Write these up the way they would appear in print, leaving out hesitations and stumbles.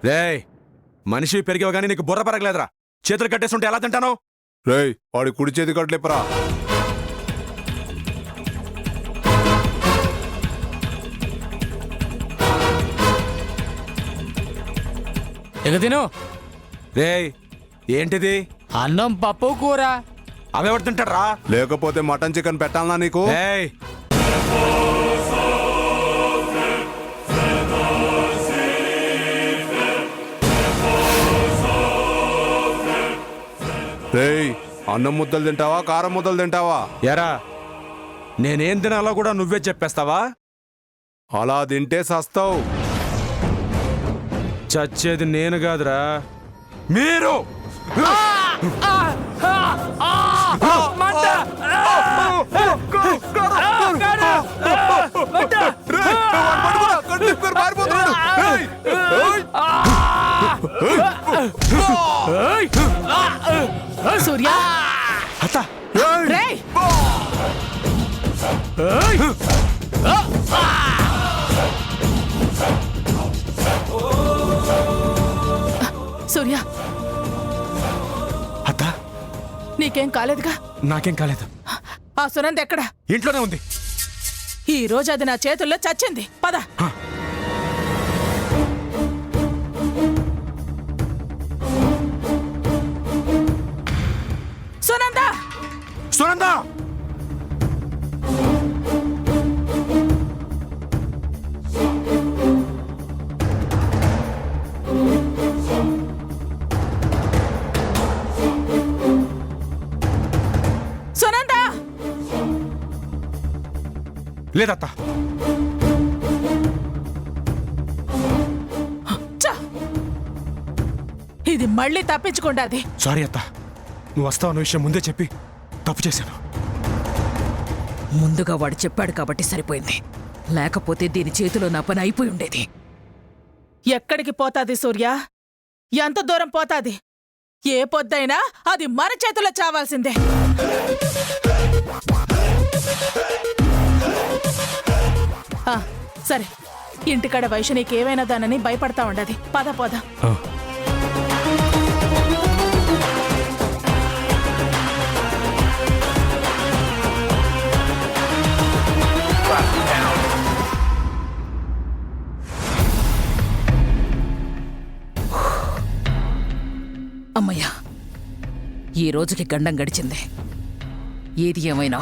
రేయ్ మనిషి పెరిగావు గానీ నీకు బుర్ర పెరగలేదురా. చేతులు కట్టేస్తుంటే ఎలా తింటాను? రేయ్ వాడి కుడి చేతి కట్టలేపరా. ఇక తిను. రేయ్ ఏంటిది? అన్నం పప్పు కూర. అవెవరు తింటాడ్రా? లేకపోతే మటన్ చికెన్ పెట్టాలనా నీకు? రేయ్ రేయ్ అన్నం ముద్దలు తింటావా కారం ముద్దలు తింటావా? ఎరా నేనేం తినాలో కూడా నువ్వే చెప్పేస్తావా? అలా తింటే సస్తావు. చచ్చేది నేను కాదురా మీరు. సూర్య అత్త రేయ్ సూర్య అత్త నీకేం కాలేదుగా? నాకేం కాలేదు. ఆ సునంద్ ఎక్కడ? ఇంట్లోనే ఉంది. ఈ రోజు అది నా చేతుల్లో చచ్చింది. పద. సునందా సునందా సునందా లేదత్త. చ్చ! ఇది మళ్ళీ తప్పించుకుంటాది. సారీ అత్త, నువ్వు వస్తావు అన్న విషయం ముందే చెప్పి తప్పు చేశాను. ముందుగా వాడు చెప్పాడు కాబట్టి సరిపోయింది. లేకపోతే దీని చేతిలో నా పని అయిపోయి ఉండేది. ఎక్కడికి పోతాది సూర్య? ఎంత దూరం పోతాది? ఏ పొద్దైనా అది మన చేతిలో చావాల్సిందే. ఆ, సరే ఇంటికాడ వయసు నీకేమైనా దానని భయపడతా ఉండది. పద పోద. అమ్మయ్యా, ఈ రోజుకి గండం గడిచింది. ఏది ఏమైనా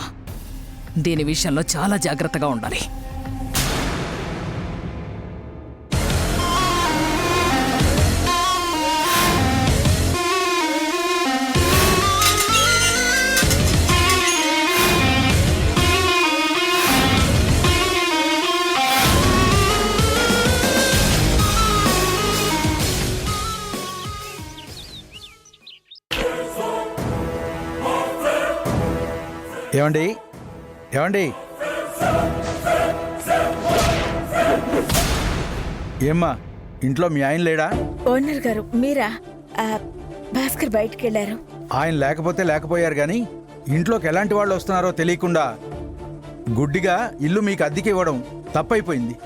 దీని విషయంలో చాలా జాగ్రత్తగా ఉండాలి. ఏమండి ఏమండి ఏమ్మా ఇంట్లో మీ ఆయన లేడా? ఓనర్ గారు మీరా? భాస్కర్ బయటికి వెళ్ళారు. ఆయన లేకపోతే లేకపోయారు గాని ఇంట్లోకి ఎలాంటి వాళ్ళు వస్తున్నారో తెలియకుండా గుడ్డిగా ఇల్లు మీకు అద్దెకి ఇవ్వడం తప్పైపోయింది.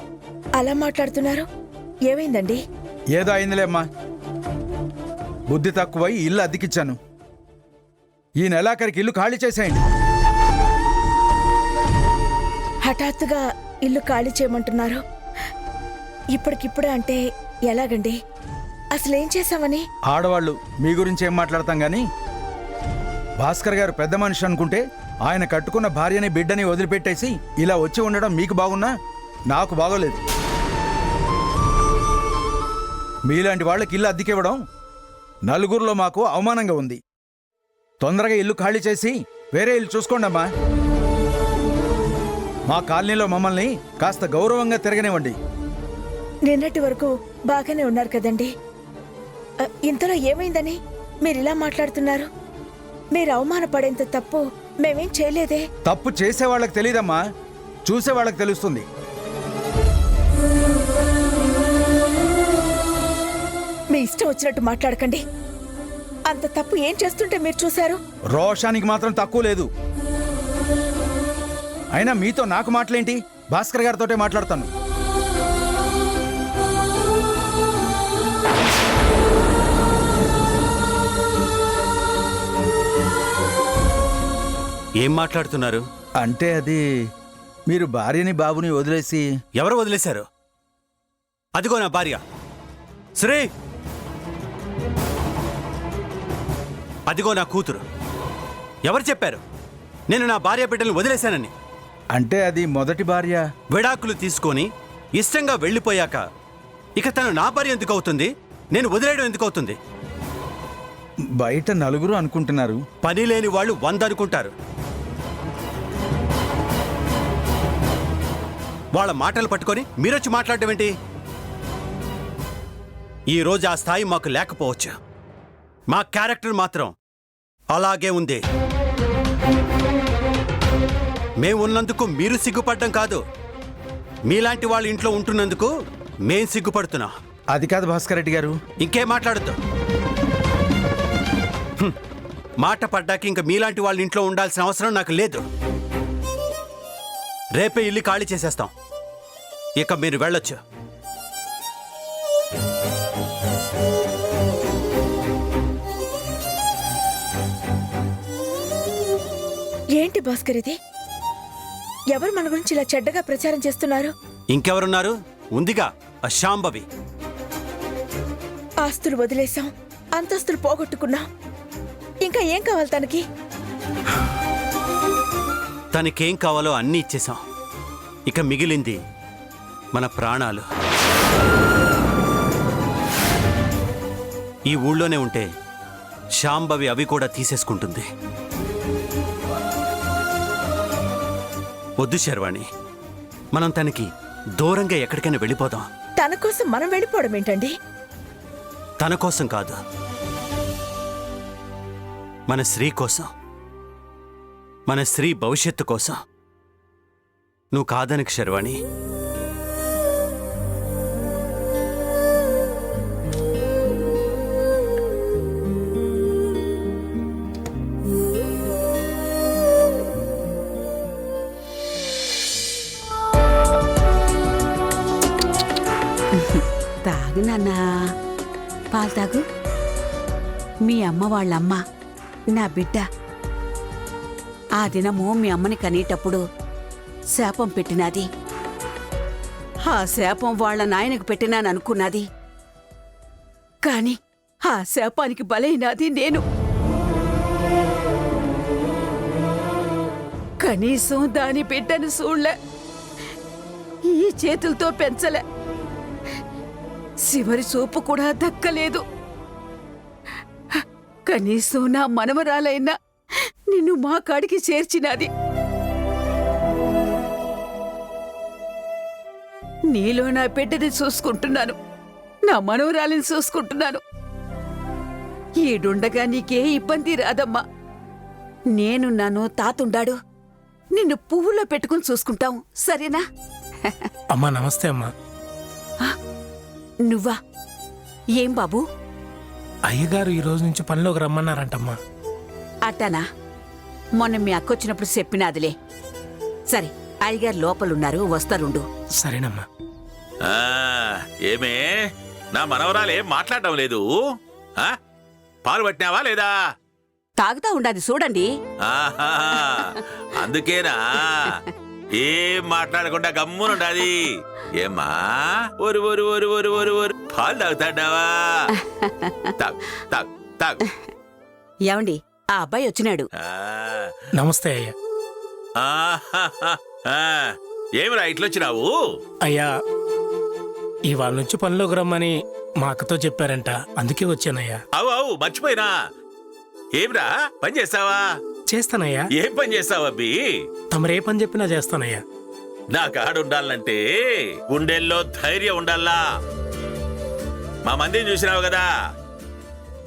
అలా మాట్లాడుతున్నారు? ఏమైందండి? ఏదో అయిందిలేమ్మా, బుద్ధి తక్కువై ఇల్లు అద్దెకిచ్చాను. ఈ నెలాఖరికి ఇల్లు ఖాళీ చేసేయండి. హఠాత్తుగా ఇల్లు ఖాళీ చేయమంటున్నారు. ఇప్పటికిప్పుడే అంటే ఎలాగండి? అసలేం చేశామని? ఆడవాళ్ళు మీ గురించి ఏం మాట్లాడతాం గాని భాస్కర్ గారు పెద్ద మనిషి అనుకుంటే ఆయన కట్టుకున్న భార్యని బిడ్డని వదిలిపెట్టేసి ఇలా వచ్చి ఉండడం మీకు బాగున్నా నాకు బాగోలేదు. మీలాంటి వాళ్ళకి ఇల్లు అద్దెకివ్వడం నలుగురిలో మాకు అవమానంగా ఉంది. తొందరగా ఇల్లు ఖాళీ చేసి వేరే ఇల్లు చూసుకోండమ్మా. మా కాలనీలో మమ్మల్ని కాస్త గౌరవంగా తిరగనివ్వండి. నిన్నటి వరకు బాగానే ఉన్నారు కదండి. ఇంతలో ఏమైందని మీరిలా మాట్లాడుతున్నారు? మీరు అవమానపడేంత తప్పు మేమేం చేయలేదే. తప్పు చేసేవాళ్ళకి తెలీదమ్మా, చూసేవాళ్ళకి తెలుస్తుంది. మీ ఇష్టం వచ్చినట్టు మాట్లాడకండి. అంత తప్పు ఏం చేస్తుంటే మీరు చూశారు? రోషానికి మాత్రం తక్కువ లేదు. అయినా మీతో నాకు మాటలేంటి? భాస్కర్ గారితోటే మాట్లాడతాను. ఏం మాట్లాడుతున్నారు? అంటే అది మీరు భార్యని బాబుని వదిలేసి ఎవరు వదిలేశారు? అదిగో నా భార్య శ్రీ, అదిగో నా కూతురు. ఎవరు చెప్పారు నేను నా భార్య బిడ్డల్ని వదిలేశానని? అంటే అది మొదటి భార్య. విడాకులు తీసుకొని ఇష్టంగా వెళ్ళిపోయాక ఇక తను నా భార్య ఎందుకు అవుతుంది? నేను వదిలేయడం ఎందుకు అవుతుంది? బయట నలుగురు అనుకుంటున్నారు. పని లేని వాళ్ళు 100 అనుకుంటారు. వాళ్ళ మాటలు పట్టుకొని మీరొచ్చి మాట్లాడడం ఏంటి? ఈరోజు ఆ స్థాయి మాకు లేకపోవచ్చు, మా క్యారెక్టర్ మాత్రం అలాగే ఉంది. మేము ఉన్నందుకు మీరు సిగ్గుపడ్డం కాదు, మీలాంటి వాళ్ళ ఇంట్లో ఉంటున్నందుకు మేం సిగ్గుపడుతున్నాం. అది కాదు భాస్కర్ రెడ్డి గారు. ఇంకేం మాట్లాడద్దు. మాట పడ్డాక ఇంక మీలాంటి వాళ్ళ ఇంట్లో ఉండాల్సిన అవసరం నాకు లేదు. రేపే ఇల్లు ఖాళీ చేసేస్తాం. ఇక మీరు వెళ్ళొచ్చు. ఏంటి భాస్కర్ ఇది? ఎవరు మన గురించి ఇలా చెడ్డగా ప్రచారం చేస్తున్నారు? ఇంకెవరున్నారు? ఉందిగా ఆ శాంభవి. ఆస్తులు వదిలేశాం, అంతస్తులు పోగొట్టుకున్నాం. ఇంకా ఏం కావాలి తనకి? తనకేం కావాలో అన్నీ ఇచ్చేశాం. ఇక మిగిలింది మన ప్రాణాలు. ఈ ఊళ్ళోనే ఉంటే శాంభవి అవి కూడా తీసేసుకుంటుంది. వద్దు శర్వాణి, మనం తనకి దూరంగా ఎక్కడికైనా వెళ్ళిపోదాం. తన కోసం మనం వెళ్ళిపోవడం ఏంటండి? తన కోసం కాదు, మన శ్రీ కోసం, మన శ్రీ భవిష్యత్తు కోసం. నువ్వు కాదనకు శర్వాణి. తాగు నాన్నా, పాలు తాగు. మీ అమ్మ వాళ్ళమ్మ నా బిడ్డ. ఆ దినము మీ అమ్మని కనేటప్పుడు శాపం పెట్టినది. ఆ శాపం వాళ్ళ నాయనకు పెట్టినాననుకున్నది. కాని ఆ శాపానికి బలైనది నేను. కనీసం దాని బిడ్డను చూడలే, ఈ చేతులతో పెంచలే, చివరి చూపు కూడా దక్కలేదు. కనీసం నా మనవరాలైనా నిన్ను మా కాడికి చేర్చినది. నీలో నా బిడ్డని చూసుకుంటున్నాను, నా మనవరాలిని చూసుకుంటున్నాను. ఈడుండగా నీకే ఇబ్బంది రాదమ్మా. నేనున్నాను, తాతుండాడు. నిన్ను పువ్వులో పెట్టుకుని చూసుకుంటాం, సరేనా? అమ్మా నమస్తే అమ్మా. నువ్వా? ఏం బాబూ? అయ్యగారు ఈ రోజు నుంచి పనిలోకి రమ్మన్నారంటమ్మా. అట్టనా? మొన్న మీ అక్కొచ్చినప్పుడు చెప్పినాదిలే. సరే, అయ్యగారు లోపలున్నారు, వస్తారుండు. సరేనమ్మా. ఏమే, నా మనవరాలు ఏం మాట్లాడడం లేదు. పాలు పట్టినావా లేదా? తాగుతా ఉండాది చూడండి. ఆహా, అందుకేనా ఏం మాట్లాడకుండా గమ్మునుండాది. ఏమ్మా, ఒరు ఒరు ఒరు ఒరు ఒరు ఒరు పాలు తాగుతాడావా? తాగు తాగు తాగు. ఏమండి, ఆ అబ్బాయి వచ్చినాడు. నమస్తే అయ్యా. ఏమిరా ఇట్లొచ్చినావు? అయ్యా, ఇవాళ నుంచి పనిలోకి రమ్మని మా అక్కతో చెప్పారంట, అందుకే వచ్చానయ్యా. అవు అవు మర్చిపోయినా. ఏమిరా పని చేస్తావా? చేస్తానయ్యా. ఏం పని చేస్తావు అబ్బి? తమరే పని చెప్పినా చేస్తానయ్యా. నా కాడుండాలంటే గుండెల్లో ధైర్యం ఉండాలా. మా మందిని చూసినావు కదా,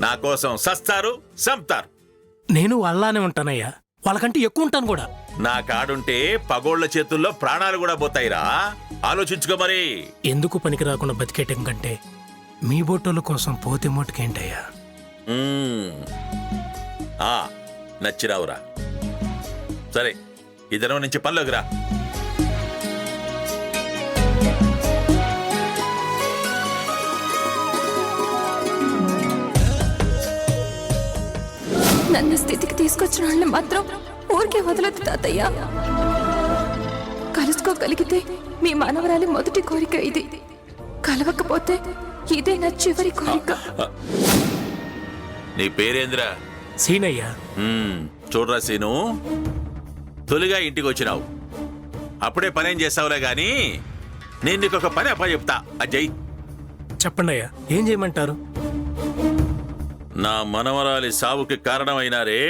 నా కోసం సస్తారు, సంపుతారు. నేను వాళ్ళనే ఉంటానయ్యా, వాళ్ళకంటే ఎక్కువ ఉంటాను కూడా. నా కాడుంటే పగోళ్ల చేతుల్లో ప్రాణాలు కూడా పోతాయిరా. ఆలోచించుకో మరి. ఎందుకు పనికి రాకుండా బతికేయటం కంటే మీ బొట్టోళ్ళ కోసం పోతే మోటుకేంటయ్యా. నచ్చిరావురా. సరే, ఇద్దరం నుంచి పనిలోకి రా. నన్ను స్థితికి తీసుకొచ్చిన వాళ్ళని మాత్రం ఊరికే వదలొద్దు తాతయ్య. కలుసుకోగలిగితే మీ మనవరాలి మొదటి కోరిక ఇది. కలవకపోతే ఇదే నా చివరి కోరిక. నీ పేరేంద్రా? సీనయ్య. చూడరా సీను, తొలిగా ఇంటికి వచ్చినావు, అప్పుడే పనేం చేస్తావులే గాని నేను నీకు ఒక పని అప్ప చెప్తా. అజయ్, చెప్పండి అయ్యా, ఏం చేయమంటారు? నా మనవరాలి సావుకి కారణమైనారే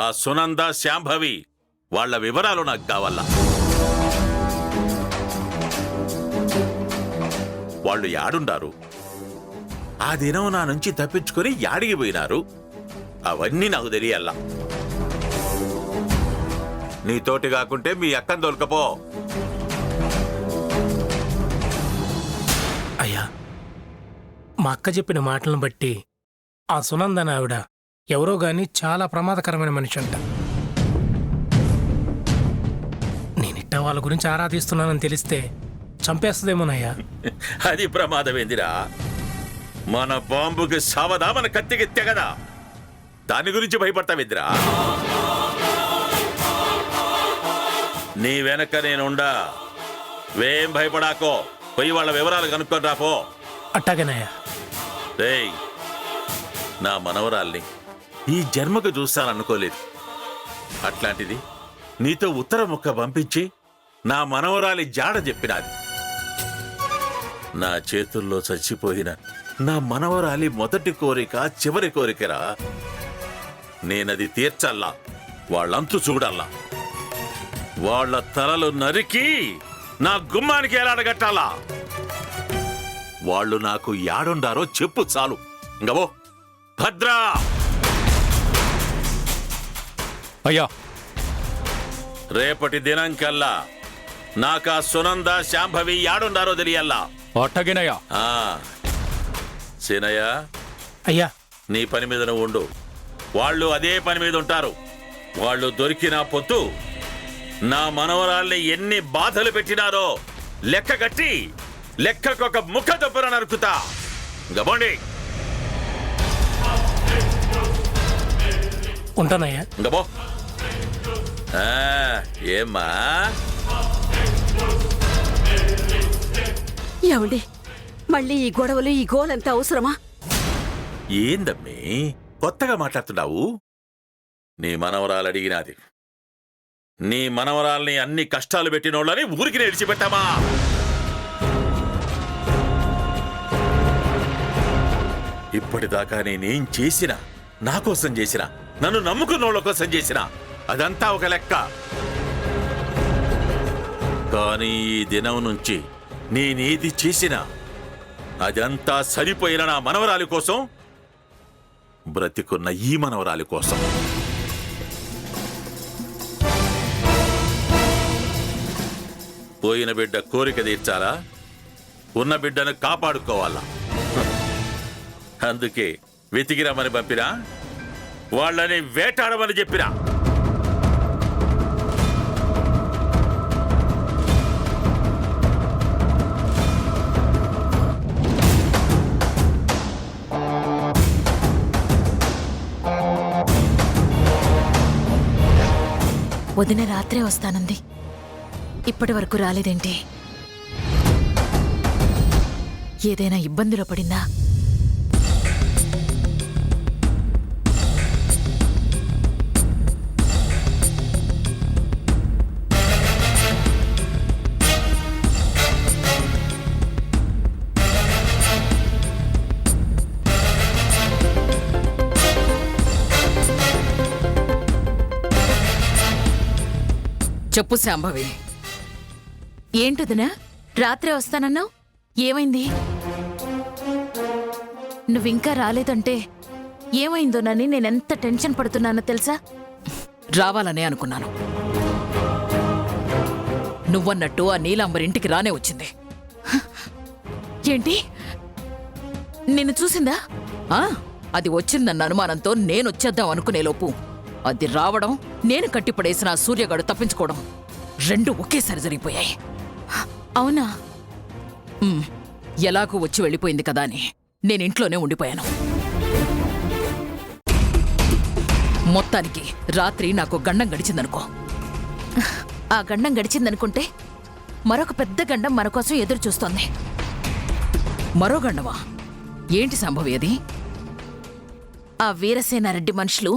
ఆ సునంద, శాంభవి, వాళ్ళ వివరాలు నాకు కావాలా. వాళ్ళు యాడుండారు, ఆ దినం నా నుంచి తప్పించుకొని యాడికి పోయినారు, అవన్నీ నాకు తెలియాలా. నీతోటి కాకుంటే మీ అక్కని దొరకపో. అయ్యా, మా అక్క చెప్పిన మాటలను బట్టి ఆ సునందన ఆవిడ ఎవరో గాని చాలా ప్రమాదకరమైన మనిషి అంట. నేనిట్ట వాళ్ళ గురించి ఆరాధిస్తున్నానని తెలిస్తే చంపేస్తుందేమోనయ్యా. అది ప్రమాదమేందిరా? మన బాంబుకి సావదా, మన కత్తికి తెగదా? దాని గురించి భయపడతావేందిరా? నీ వెనక నేనుండా, వేం భయపడాకో. పోయి వాళ్ళ వివరాలు కనుక్కొని రాపో. అట్టాగేనయ్యా. రేయ్, నా మనవరాల్ని ఈ జన్మకు చూస్తాననుకోలేదు. అట్లాంటిది నీతో ఉత్తర ముక్క పంపించి నా మనవరాలి జాడ చెప్పినాది. నా చేతుల్లో చచ్చిపోయిన నా మనవరాలి మొదటి కోరిక, చివరి కోరికరా. నేనది తీర్చల్లా, వాళ్ళంతు చూడల్లా. వాళ్ళ తలలు నరికి నా గుమ్మానికి ఎలాడగట్టాలా. వాళ్ళు నాకు యాడుండారో చెప్పు చాలు. ఇంకవో భద్రా. అయ్యా, రేపటి దినం కల్లా నాకా సునంద, శాంభవి యాడుండారో తెలియల్లా. అట్టగేనయ్యా. సీనయ్య, అయ్యా, నీ పని మీద నువ్వు ఉండు, వాళ్ళు అదే పని మీద ఉంటారు. వాళ్ళు దొరికిన పొత్తు నా మనవరాల్ని ఎన్ని బాధలు పెట్టినారో లెక్క కట్టి లెక్కకొక ముఖ దొబ్బర నరుకుతా. గబోండి. ఉంటానయ్యా. గబో. ఏమ్మా? ఏమండి, మళ్ళీ ఈ గొడవలు, ఈ గోలంతా అవసరమా? ఏందమ్మీ కొత్తగా మాట్లాడుతున్నావు? నీ మనవరాలు అడిగినాది. నీ మనవరాల్ని అన్ని కష్టాలు పెట్టినోళ్ళని ఊరికి విడిచిపెట్టామా? ఇప్పటిదాకా నేనేం చేసినా, నా కోసం చేసినా, నన్ను నమ్ముకున్నోళ్ళ కోసం చేసినా, అదంతా ఒక లెక్క. కానీ ఈ దినం నుంచి నేనేది చేసినా అదంతా సరిపోయిన నా మనవరాలి కోసం, బ్రతికున్న ఈ మనవరాలి కోసం. పోయిన బిడ్డ కోరిక తీర్చాలా, ఉన్న బిడ్డను కాపాడుకోవాలా. అందుకే వెతికిరమని పంపినా, వాళ్ళని వేటాడమని చెప్పినా. వదిన రాత్రే వస్తానంది, ఇప్పటి వరకు రాలేదేంటి? ఏదైనా ఇబ్బందిలో పడిందా? చెప్పు శాంభవి. ఏంటొదినా, రాత్రే వస్తానన్నావు, ఏమైంది? నువ్వింకా రాలేదంటే ఏమైందోనని నేనెంత టెన్షన్ పడుతున్నానో తెలుసా? రావాలనే అనుకున్నాను. నువ్వన్నట్టు ఆ నీలాంబరింటికి రానే వచ్చింది. ఏంటి, నిన్ను చూసిందా? అది వచ్చిందన్న అనుమానంతో నేనొచ్చేద్దాం అనుకునేలోపు అది రావడం, నేను కట్టిపడేసిన ఆ సూర్యగాడు తప్పించుకోవడం, రెండు ఒకేసారి జరిగిపోయాయి. అవునా? ఎలాగూ వచ్చి వెళ్ళిపోయింది కదా అని నేనింట్లోనే ఉండిపోయాను. మొత్తానికి రాత్రి నాకు గండం గడిచిందనుకో. ఆ గండం గడిచిందనుకుంటే మరొక పెద్ద గండం మన కోసం ఎదురు చూస్తోంది. మరో గండమా? ఏంటి సంభవేది? ఆ వీరసేనారెడ్డి మనుషులు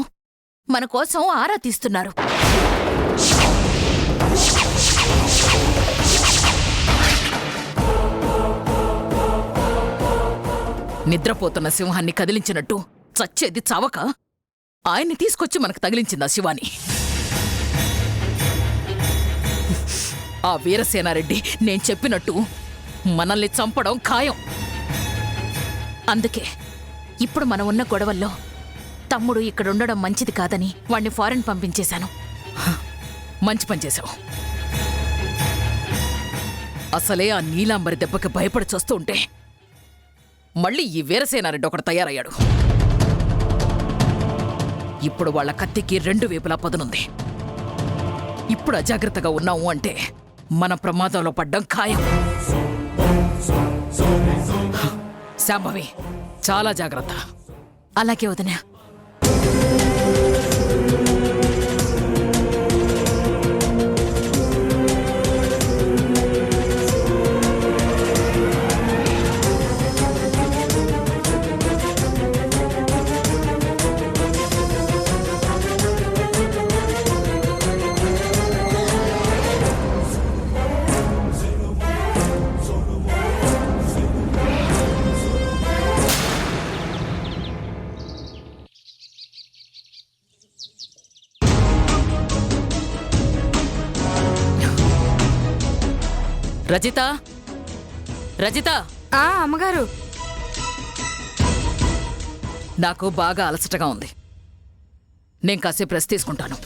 మన కోసం ఆరా తీస్తున్నారు. నిద్రపోతున్న సింహాన్ని కదిలించినట్టు చచ్చేది చావక ఆయన్ని తీసుకొచ్చి మనకు తగిలించింది ఆ శివాని. ఆ వీరసేనారెడ్డి నేను చెప్పినట్టు మనల్ని చంపడం ఖాయం. అందుకే ఇప్పుడు మనం ఉన్న గొడవల్లో తమ్ముడు ఇక్కడుండడం మంచిది కాదని వాణ్ణి ఫారెన్ పంపించేశాను. మంచి పని చేశావు. అసలే ఆ నీలాంబరి దెబ్బకి భయపడి చస్తూ ఉంటే మళ్ళీ ఈ వీరసేనారెడ్డి ఒకడు తయారయ్యాడు. ఇప్పుడు వాళ్ళ కత్తికి 2 వైపులా పదునుంది. ఇప్పుడు అజాగ్రత్తగా ఉన్నాము అంటే మన ప్రమాదంలో పడ్డం ఖాయం. శాంభవి, చాలా జాగ్రత్త. అలాగే వదినా. రజిత, రజిత. అమ్మగారు, నాకు బాగా అలసటగా ఉంది. నేను కాసేపు రెస్ట్ తీసుకుంటాను.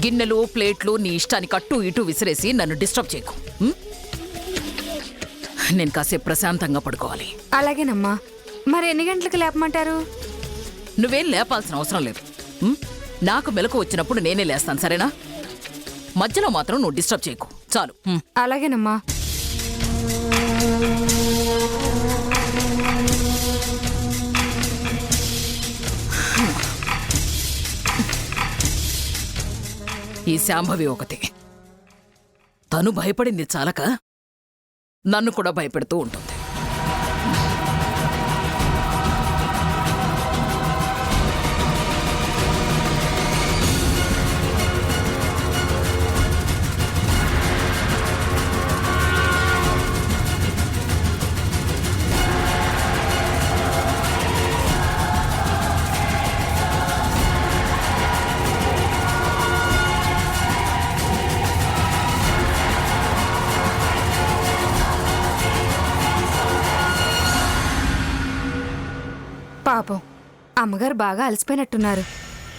గిన్నెలు ప్లేట్లు నీ ఇష్టానికి అటు ఇటు విసిరేసి నన్ను డిస్టర్బ్ చేయకు. నేను కాసేపు ప్రశాంతంగా పడుకోవాలి. అలాగేనమ్మా. మరి ఎన్ని గంటలకు లేపమంటారు? నువ్వేం లేపాల్సిన అవసరం లేదు. నాకు మెలకు వచ్చినప్పుడు నేనే లేస్తాను, సరేనా? మధ్యలో మాత్రం నువ్వు డిస్టర్బ్ చేయకు, చాలు. అలాగేనమ్మా. ఈ శాంభవి ఒకటి. తను భయపడింది చాలక నన్ను కూడా భయపెడుతూ ఉంటుంది. పాపం అమ్మగారు బాగా అలసిపోయినట్టున్నారు.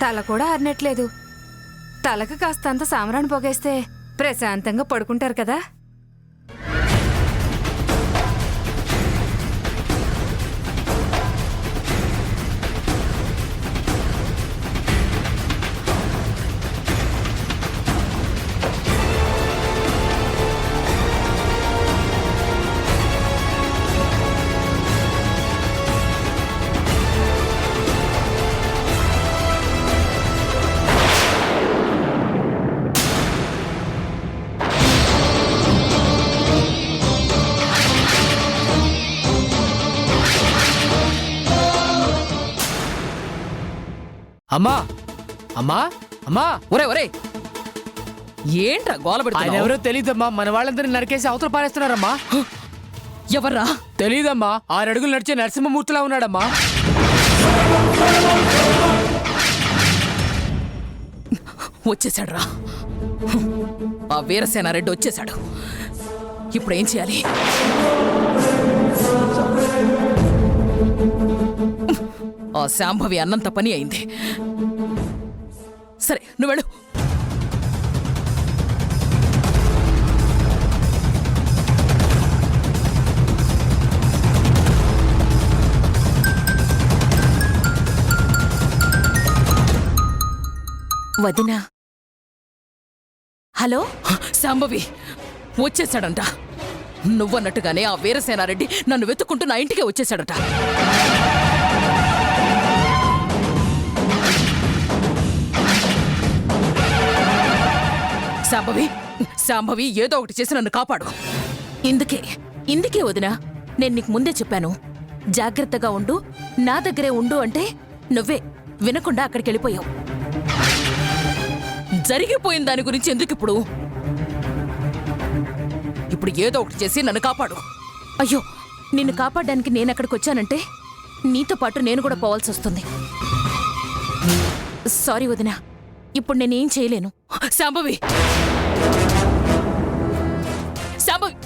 తల కూడా ఆరినట్లేదు. తలకు కాస్తంత సాంబ్రాణి పొగేస్తే ప్రశాంతంగా పడుకుంటారు కదా. అమ్మా, అమ్మా, అమ్మా. ఒరే ఒరే, ఏంట్రా గోల ఆయన పెడుతున్నావ్? ఎవరో తెలీదమ్మా. మన వాళ్ళందరినీ నరికేసి అవతల పారేస్తున్నారమ్మా. ఎవర్రా? తెలీదమ్మా. 6 అడుగులు నడిచే నరసింహమూర్తిలా ఉన్నాడమ్మా. వచ్చేసాడురా. ఆ వీరసేనారెడ్డి వచ్చేశాడు. ఇప్పుడు ఏం చేయాలి? ఆ శాంభవి అన్నంత పని అయింది. సరే, నువ్వు వెళ్ళు. వదినా. హలో శాంభవి, వచ్చేసాడంట. నువ్వన్నట్టుగానే ఆ వీరసేనారెడ్డి నన్ను వెతుక్కుంటూ నా ఇంటికే వచ్చేసాడట. శాంభవి ఏదో ఒకటి చేసి నన్ను కాపాడు. ఇందుకే వదినా నేను నీకు ముందే చెప్పాను, జాగ్రత్తగా ఉండు, నా దగ్గరే ఉండు అంటే నువ్వే వినకుండా అక్కడికి వెళ్ళిపోయావు. జరిగిపోయిన దాని గురించి ఎందుకు ఇప్పుడు ఏదో ఒకటి చేసి నన్ను కాపాడు. అయ్యో, నిన్ను కాపాడడానికి నేను అక్కడికి వచ్చానంటే నీతో పాటు నేను కూడా పోవాల్సి వస్తుంది. సారీ వదినా, ఇప్పుడు నేనేం చేయలేను. శాంభవి శాంభవి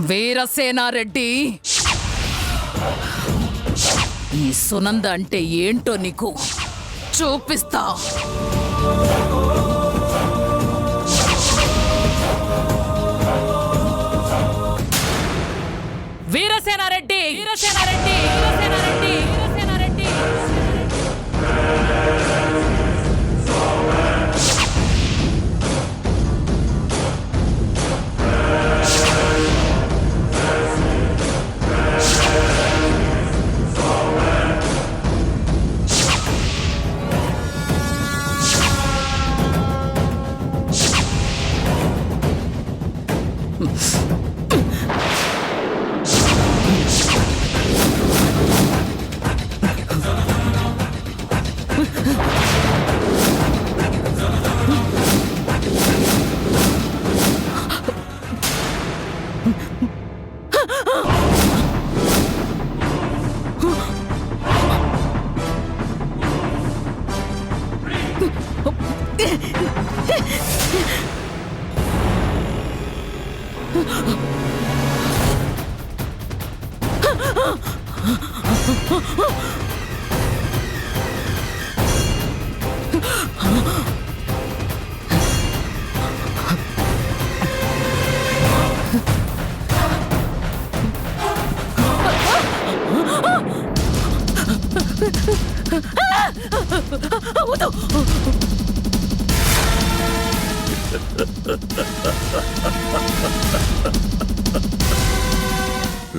వీరసేనారెడ్డి, ఈ సునంద అంటే ఏంటో నీకు చూపిస్తా. వీరసేనారెడ్డి, వీరసేనారెడ్డి, వీరసేనారెడ్డి, వీరసేనారెడ్డి.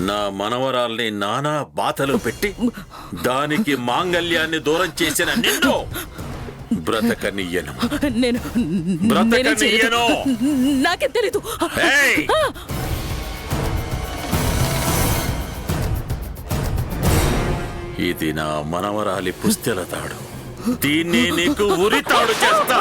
నా మనవరాల్ని నానా బాధలు పెట్టి దానికి మాంగల్యాన్ని దూరం చేసిన నిన్ను బ్రతకనియ్యను. బ్రతకనియ్యను. నాకే తెలీదు. ఏయ్! ఇది నా మనవరాలి పుస్తెల తాడు. దీన్ని నీకు ఉరితాడు చేస్తా.